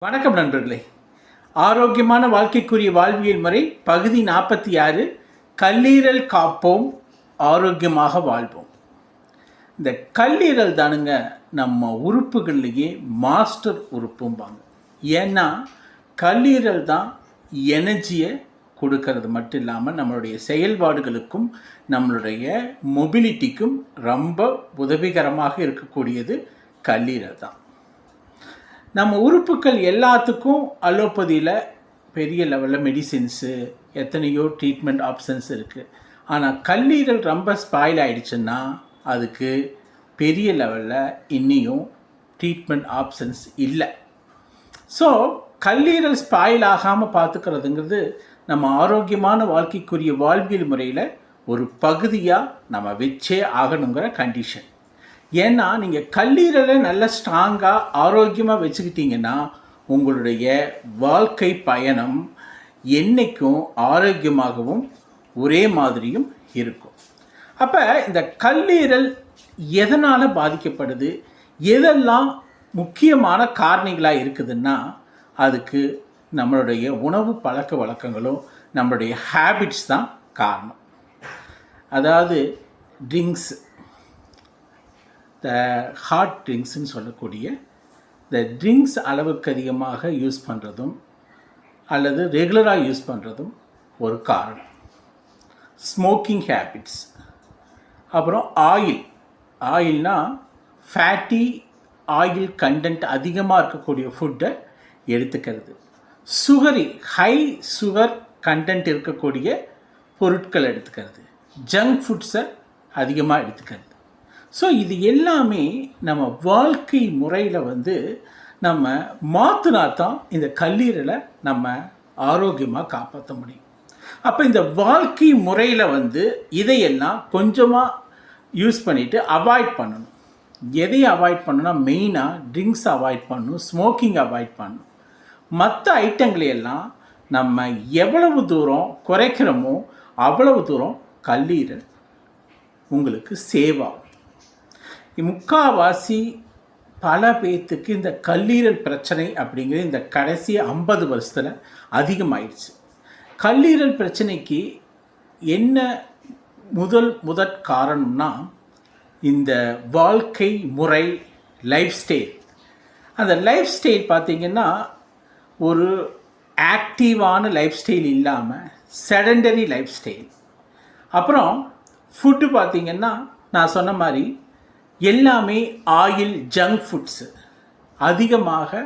வணக்கம் நண்பர்களே. ஆரோக்கியமான வாழ்க்கைக்குரிய வாழ்வியல் முறை பகுதி 46. கல்லீரல் காப்போம், ஆரோக்கியமாக வாழ்வோம். இந்த கல்லீரல் தானுங்க நம்ம உறுப்புகள்லேயே மாஸ்டர் உறுப்பும்பாங்க. ஏன்னா கல்லீரல் தான் எனர்ஜியை கொடுக்கறது மட்டும் இல்லாமல் நம்மளுடைய செயல்பாடுகளுக்கும் நம்மளுடைய மொபிலிட்டிக்கும் ரொம்ப உதவிகரமாக இருக்கக்கூடியது கல்லீரல் தான். நம்ம உறுப்புகள் எல்லாத்துக்கும் அலோபதியில் பெரிய லெவலில் மெடிசின்ஸு எத்தனையோ ட்ரீட்மெண்ட் ஆப்ஷன்ஸ் இருக்குது. ஆனால் கல்லீரல் ரொம்ப ஸ்பாயில் ஆகிடுச்சுன்னா அதுக்கு பெரிய லெவலில் இன்னியும் ட்ரீட்மெண்ட் ஆப்ஷன்ஸ் இல்லை. ஸோ கல்லீரல் ஸ்பாயில் ஆகாமல் பார்த்துக்கிறதுங்கிறது நம்ம ஆரோக்கியமான வாழ்க்கைக்குரிய வாழ்வியல் முறையில் ஒரு பகுதியாக நம்ம வச்சே ஆகணுங்கிற கண்டிஷன். ஏன்னா நீங்கள் கல்லீரலை நல்ல ஸ்ட்ராங்காக ஆரோக்கியமாக வச்சுக்கிட்டிங்கன்னா உங்களுடைய வாழ்க்கை பயணம் என்றைக்கும் ஆரோக்கியமாகவும் ஒரே மாதிரியும் இருக்கும். அப்போ இந்த கல்லீரல் எதனால் பாதிக்கப்படுது, எதெல்லாம் முக்கியமான காரணிகளாக இருக்குதுன்னா அதுக்கு நம்மளுடைய உணவு பழக்க வழக்கங்களும் நம்மளுடைய ஹேபிட்ஸ் தான் காரணம். அதாவது ட்ரிங்க்ஸ், ஹார்ட் ட்ரிங்க்ஸ்ன்னு சொல்லக்கூடிய இந்த ட்ரிங்க்ஸ் அளவுக்கு அதிகமாக யூஸ் பண்ணுறதும் அல்லது ரெகுலராக யூஸ் பண்ணுறதும் ஒரு காரணம். ஸ்மோக்கிங் ஹேபிட்ஸ், அப்புறம் ஆயில்னால் ஃபேட்டி ஆயில் கண்டென்ட் அதிகமாக இருக்கக்கூடிய ஃபுட்டை எடுத்துக்கிறது, ஹை சுகர் கண்டென்ட் இருக்கக்கூடிய பொருட்கள் எடுத்துக்கிறது, ஜங்க் ஃபுட்ஸை அதிகமாக எடுத்துக்கிறது. ஸோ இது எல்லாமே நம்ம வாழ்க்கை முறையில் நம்ம மாற்றினா தான் இந்த கல்லீரலை நம்ம ஆரோக்கியமாக காப்பாற்ற முடியும். அப்போ இந்த வாழ்க்கை முறையில் இதையெல்லாம் கொஞ்சமாக யூஸ் பண்ணிவிட்டு அவாய்ட் பண்ணணும். எதையும் அவாய்ட் பண்ணணும்னா மெயினாக ட்ரிங்க்ஸ் அவாய்ட் பண்ணணும், ஸ்மோக்கிங் அவாய்ட் பண்ணணும். மற்ற ஐட்டங்களையெல்லாம் நம்ம எவ்வளவு தூரம் குறைக்கிறோமோ அவ்வளவு தூரம் கல்லீரல் உங்களுக்கு சேவ் ஆகும். முக்கால்வாசி பல பேர்த்துக்கு இந்த கல்லீரல் பிரச்சனை அப்படிங்கிறது இந்த கடைசி 50 வருஷத்தில் அதிகமாயிடுச்சு. கல்லீரல் பிரச்சனைக்கு என்ன முதற் காரணம்னா இந்த வாழ்க்கை முறை, லைஃப் ஸ்டைல். அந்த லைஃப் ஸ்டைல் பார்த்திங்கன்னா ஒரு ஆக்டிவான லைஃப் ஸ்டைல் இல்லாமல் செடண்டரி லைஃப் ஸ்டைல். அப்புறம் ஃபுட்டு பார்த்திங்கன்னா நான் சொன்ன மாதிரி எல்லாமே ஆயில், ஜங்க் ஃபுட்ஸு அதிகமாக